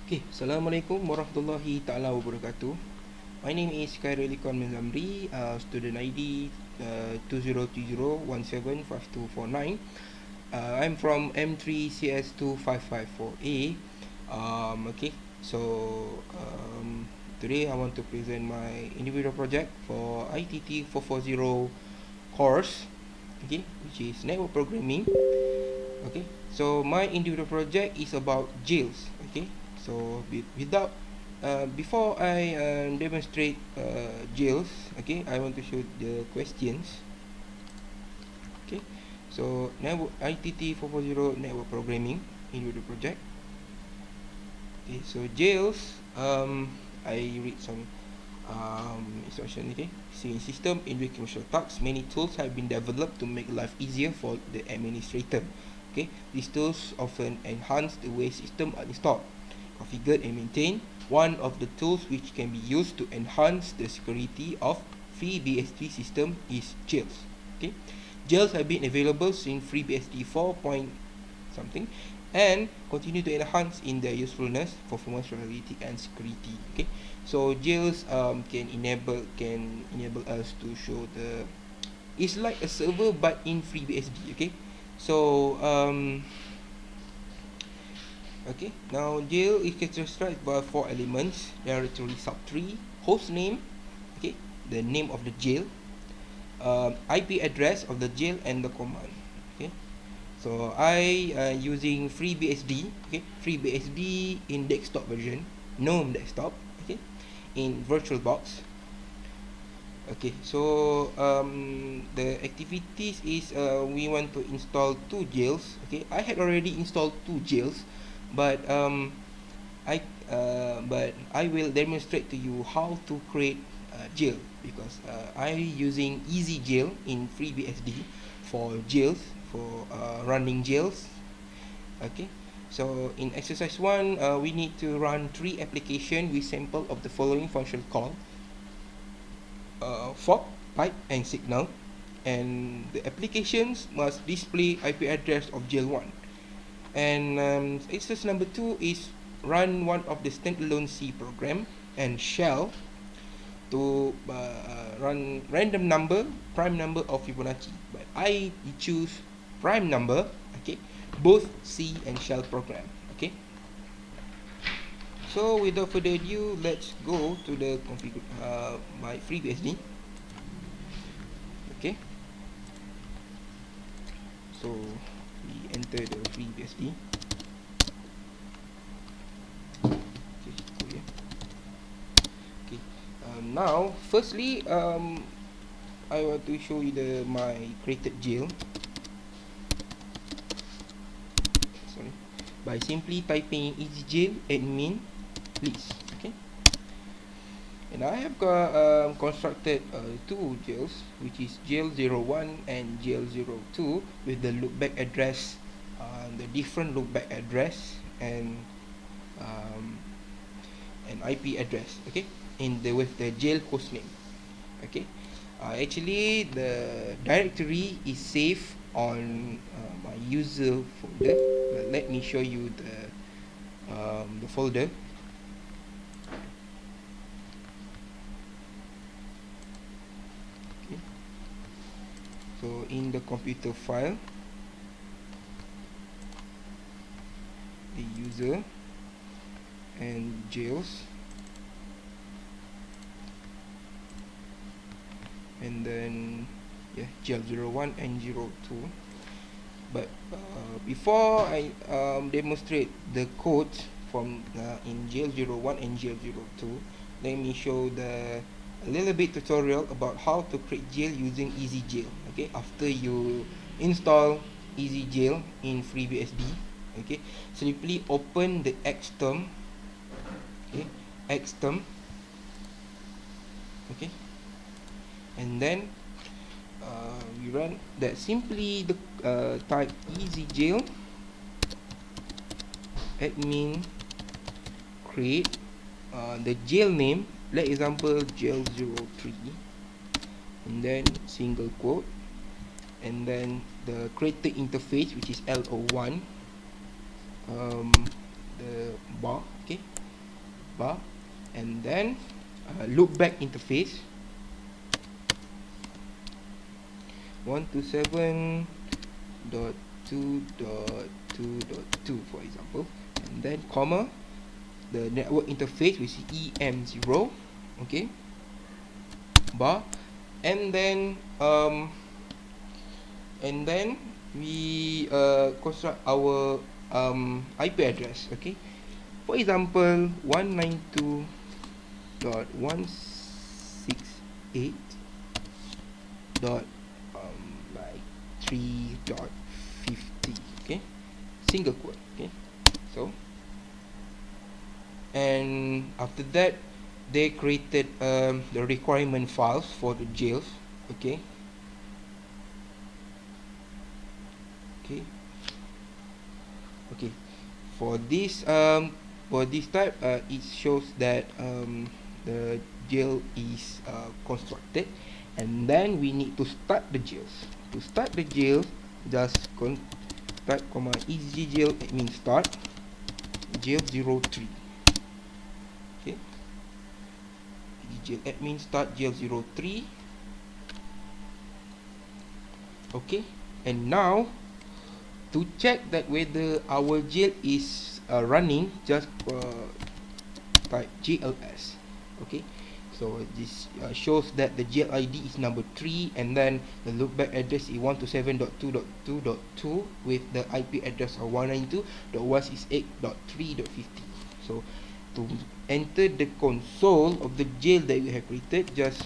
Okay, Assalamualaikum warahmatullahi ta'ala wabarakatuh. My name is Khairul Ikon Menzamri, student ID 2020175249. I'm from M3CS2554A. Okay, so today I want to present my individual project for ITT440 course, okay, which is network programming. Okay, so my individual project is about jails. Okay, so without before I demonstrate jails, okay, I want to show the questions. Okay, so network ITT440 network programming individual project. Okay, so jails, I read some instruction. Okay, see, in system in which commercial tasks, many tools have been developed to make life easier for the administrator. Okay, these tools often enhance the way systems are installed, configured and maintained. One of the tools which can be used to enhance the security of FreeBSD system is jails. Okay, jails have been available since FreeBSD 4. something and continue to enhance in their usefulness, performance, reliability, and security. Okay, so jails can enable us to show the, it's like a server but in FreeBSD. Okay, so okay, now jail is characterized by 4 elements: directory subtree, host name, okay, the name of the jail, IP address of the jail, and the command. Okay, so I using FreeBSD. Okay, FreeBSD in desktop version, GNOME desktop. Okay, in VirtualBox. Okay, so the activities is we want to install 2 jails. Okay, I had already installed 2 jails, but I will demonstrate to you how to create jail, because I using easy jail in FreeBSD for jails, for running jails. Okay, so in exercise 1, we need to run 3 applications with sample of the following function call: fork, pipe, and signal, and the applications must display IP address of jail 1. And exercise number 2 is run one of the standalone C program and shell to run random number, prime number of Fibonacci. But I choose prime number. Okay, both C and shell program. Okay, so without further ado, let's go to the configure my FreeBSD. Okay, so we enter the FreeBSD. Okay, now firstly, I want to show you my created jail. Sorry, by simply typing easyjail admin please. Okay, and I have constructed 2 jails, which is jail 01 and jail 02, with the loopback address, the different loopback address, and an IP address. Okay, with the jail host name. Okay, actually the directory is saved on my user folder. Let me show you the folder. Okay, so in the computer file, the user and jails, and then jail 01 and 02. But before I demonstrate the code from in jail 01 and jail 02, let me show a little bit tutorial about how to create jail using easyjail. Okay, after you install easyjail in FreeBSD, okay, simply open the xterm. Okay, xterm. Okay, and then we run that. Simply type easyjail admin create the jail name, like example jail 03, and then single quote, and then the created interface, which is LO1, the bar. Okay, bar, and then loop back interface 127.2.2.2, for example, and then comma the network interface, which is EM0, okay, bar, and then we construct our IP address, okay. For example, 192.168 dot like 3.50, okay, single quote, okay. So, and after that they created the requirement files for the jails, okay. Okay, for this type, it shows that the jail is constructed, and then we need to start the jails. To start the jail, just type comma execjail admin start jail 03. Okay, execjail admin start jail 03. Okay, and now to check that whether our jail is running, just type JLS. Okay, so this shows that the jail ID is number 3, and then the loopback address is 127.2.2.2 with the IP address of 192.168.3.50. So to enter the console of the jail that we have created, just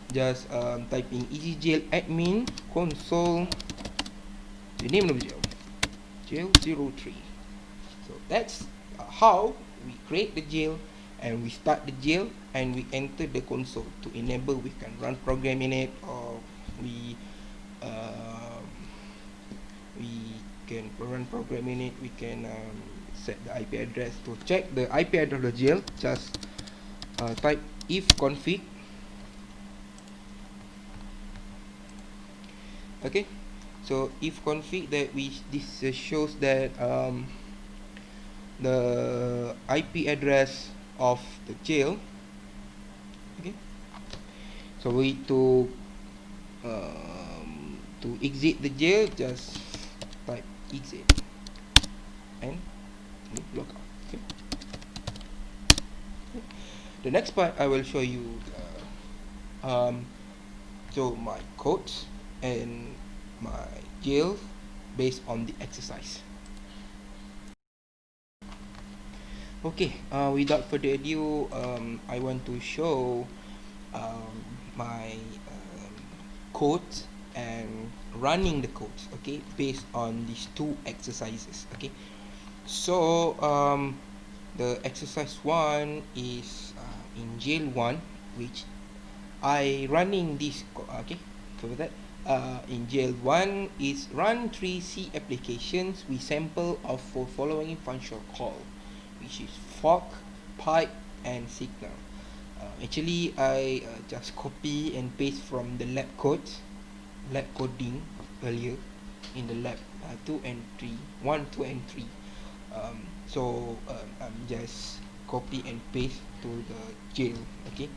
typing execjail admin console, the name of the jail 03. So that's how we create the jail, and we start the jail, and we enter the console to enable we can run program in it, or we can run program in it. We can set the IP address. To check the IP address of the jail, just type if config. Okay, so if config that this shows that the IP address of the jail. Okay, so we to exit the jail, just type exit and log out. Okay. The next part I will show you so my codes and my jail based on the exercise. Okay, without further ado, I want to show my codes and running the codes, okay, based on these two exercises. Okay, so the exercise 1 is in jail 1, which I running this okay. So that in jail 1 is run 3C applications with sample of following function call, which is fork, pipe, and signal. Actually, I just copy and paste from the lab coding earlier in the lab 2 and 3, 1, 2, and 3. So I'm just copy and paste to the jail. Okay,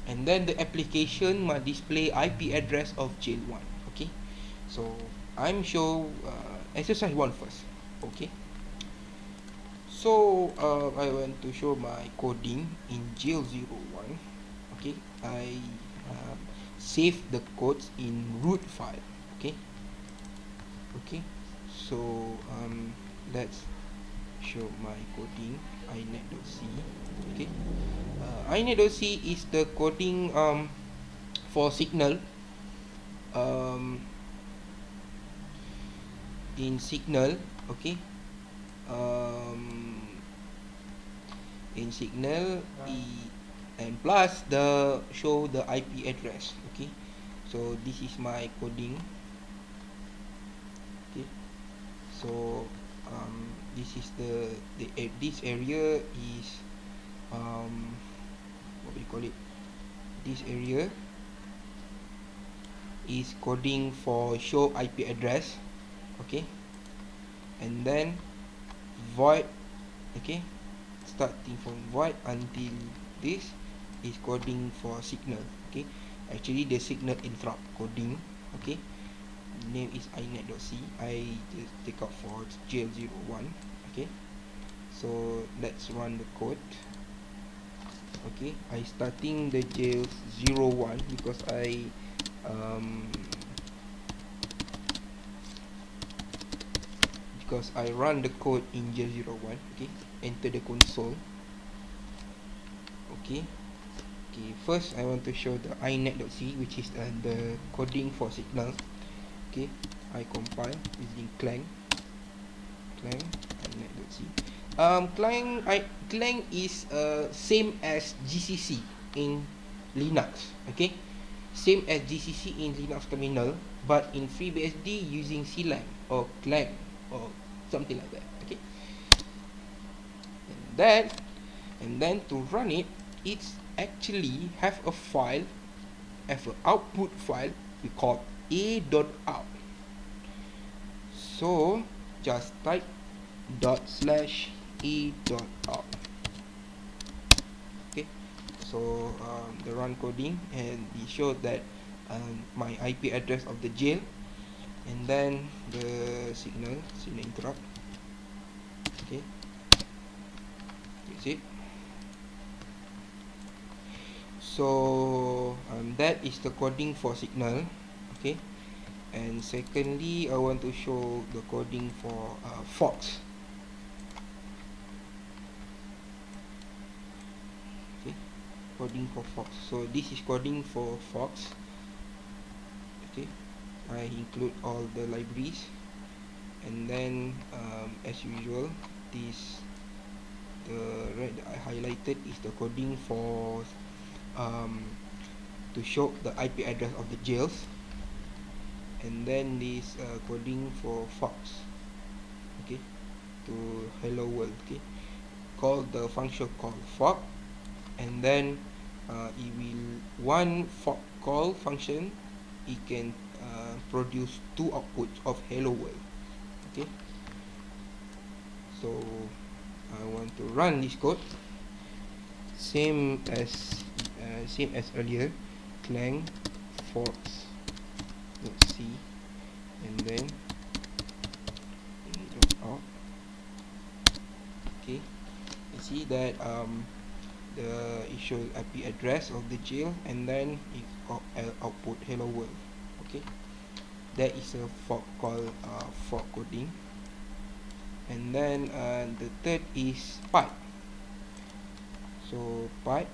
and then the application must display IP address of jail 1. Okay, so I'm show exercise 1 first. Okay, so I want to show my coding in jail 01. Okay, I save the codes in root file. Okay, so let's show my coding inet.c. Okay, inet.c is the coding for signal. In signal, okay, in signal and plus the show the IP address. Okay, so this is my coding. Okay, so this is the this area is what we call it, this area is coding for show IP address. Okay, and then void, okay, starting from void until this is coding for signal. Okay, actually the signal interrupt coding. Okay, name is inet.c. I just take out for jail01. Okay, so let's run the code. Okay, I starting the jail 01 because I run the code in jail 01. Okay, enter the console. Okay, first I want to show the inet.c, which is the coding for signal. Okay, I compile using clang inet.c. Clang is same as GCC in Linux. Okay, same as GCC in Linux terminal, but in FreeBSD using clang or clang or something like that. Okay, and then to run it, it's actually have a file, have an output file we call a.out. So just type ./a.out. Okay, so the run coding, and it showed that my IP address of the jail, and then the signal interrupt. Okay, that's it. So that is the coding for signal. Okay, and secondly I want to show the coding for Fox. Okay, coding for Fox. So this is coding for Fox. Okay, I include all the libraries, and then as usual, the red that I highlighted is the coding for to show the IP address of the jails, and then this coding for Fox. Okay, to hello world. Okay, call the function called fork, and then it will one fork call function, it can produce two outputs of hello world. Okay, so I want to run this code same as earlier, clang forks.c, and then out. Okay, you see that it shows IP address of the jail, and then it output hello world. Okay, that is a fork called fork coding. And then the third is pipe. So pipe,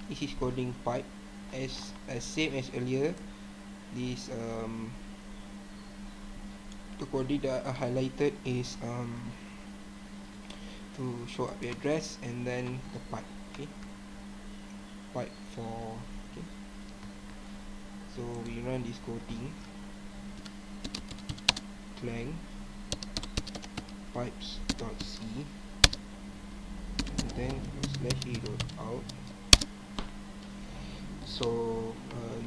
this is coding pipe as same as earlier. This the coding that I highlighted is to show up the address, and then the pipe. Okay, pipe for. Okay, so we run this coding, clang pipes.c, and then /a.out. So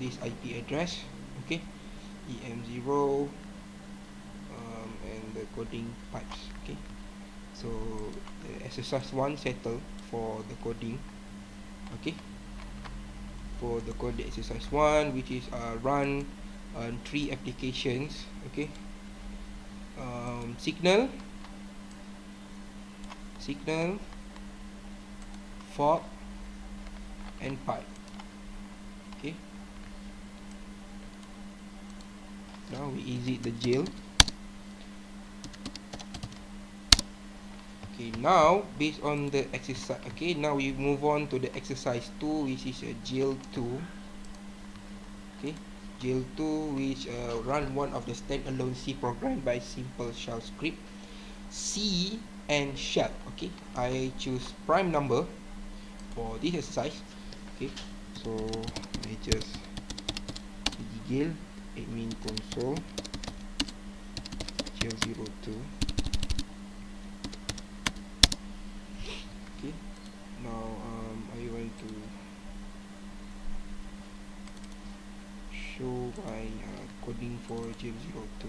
this IP address, okay, em0, and the coding pipes. Okay, so the exercise 1 settle for the coding. Okay, for the code exercise 1, which is run 3 applications. Okay, signal, fork, and pipe. Okay, now we exit the jail. Okay, now based on the exercise, okay, now we move on to the exercise 2, which is a jail 2. Okay, jail 2, which run one of the standalone C program by simple shell script, C and shell. Okay, I choose prime number for this exercise. Okay, so I just jail admin console jail02. Okay, now I want to show my coding for jail02.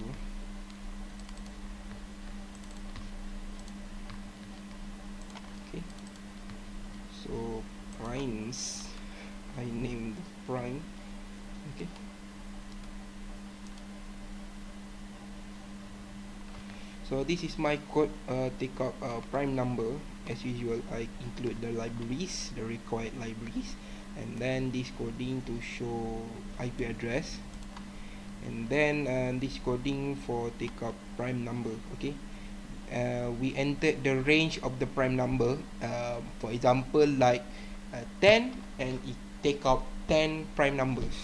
So this is my code. Take up prime number. As usual, I include the libraries, the required libraries, and then this coding to show IP address, and then this coding for take up prime number. Okay, we entered the range of the prime number. For example, like 10, and it take up 10 prime numbers.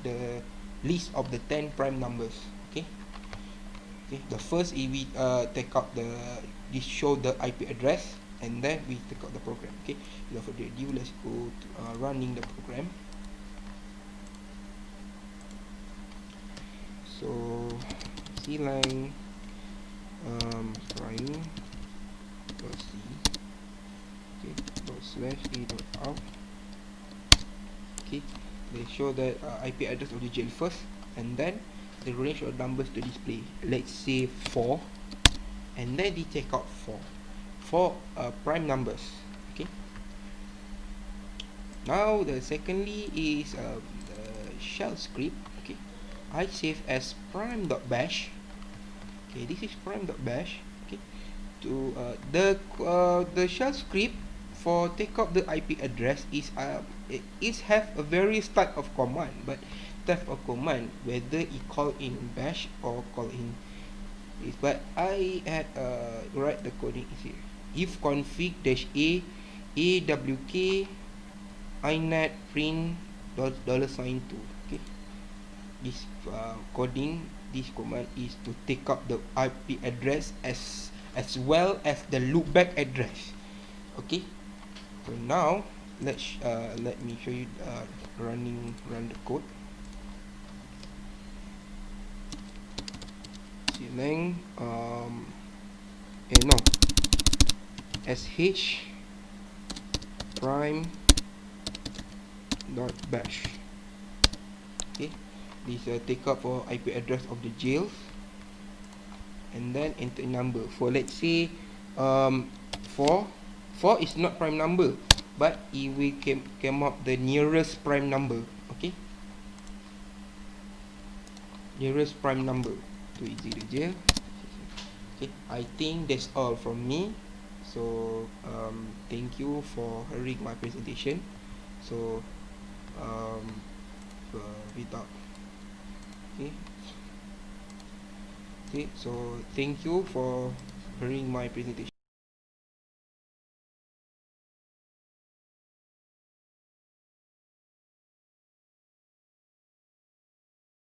The list of the 10 prime numbers. Okay. Okay. The first is we take out the this show the IP address, and then we take out the program. Okay. Without further ado, let's go to running the program. So clang prime dot c, okay, dot slash a dot out. Okay, they show the IP address of the jail first, and then the range of numbers to display. Let's say 4, and then they take out 4 prime numbers. Okay. Now the secondly is the shell script. Okay, I save as prime.bash. Okay, this is prime.bash. Okay, to the shell script for take up the IP address is it is have a various type of command, but type of command whether it call in bash or call in is, but I had write the coding is here. If config dash a awk inet print $2. Okay, this coding, this command is to take up the IP address as well as the loopback address. Okay, so now let me show you run the code. Clang no sh prime dot bash. Okay, this take up for IP address of the jails, and then enter number. For let's say 4 is not prime number, but if we came up the nearest prime number. Okay, nearest prime number to the jail. Okay, I think that's all from me. So thank you for hearing my presentation. So without okay, so thank you for hearing my presentation.